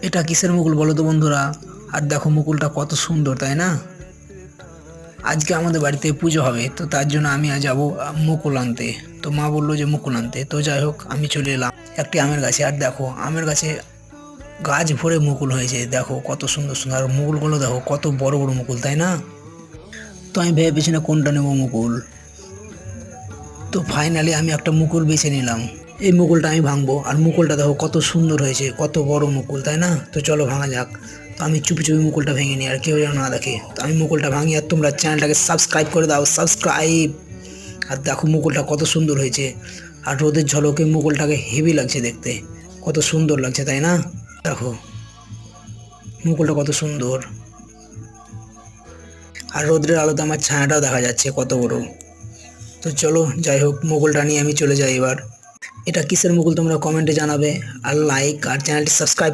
এটা কিসের মুকুল বলো তো বন্ধুরা? আর দেখো মুকুলটা কত সুন্দর, তাই না? আজকে আমাদের বাড়িতে পুজো হবে, তো তার জন্য আমি আজ যাবো মুকুল আনতে। তো মা বললো যে মুকুল আনতে, তো যাই হোক আমি চলে এলাম একটি আমের গাছে। আর দেখো আমের গাছে গাছ ভরে মুকুল হয়েছে, দেখো কত সুন্দর সুন্দর। আর মুকুলগুলো দেখো কত বড় বড় মুকুল, তাই না? তো আমি ভেবে পেয়েছি না কোনটা নেবো মুকুল। তো ফাইনালি আমি একটা মুকুল বেছে নিলাম। এই মুকুলটা আমি ভাঙবো। আর মুকুলটা দেখো কত সুন্দর হয়েছে, কত বড় মুকুল, তাই না? তো চলো ভাঙা যাক। তো আমি চুপি চুপি মুকুলটা ভেঙে নিই, আর কেউ যেন না দেখে। তো আমি মুকুলটা ভাঙি, আর তোমরা চ্যানেলটাকে সাবস্ক্রাইব করে দাও, সাবস্ক্রাইব। আর দেখো মুকুলটা কত সুন্দর হয়েছে। আর রোদের ঝলকে মুকুলটাকে হেভি লাগছে দেখতে, কত সুন্দর লাগছে, তাই না? দেখো মুকুলটা কত সুন্দর। আর রোদের আলোতে আমার ছায়াটাও দেখা যাচ্ছে কত বড়। তো চলো যাই হোক, মুকুলটা নিয়ে আমি চলে যাই এবার। এটা কিসের মুকুল তোমরা কমেন্টে জানাবে। আর লাইক আর চ্যানেলটি সাবস্ক্রাইব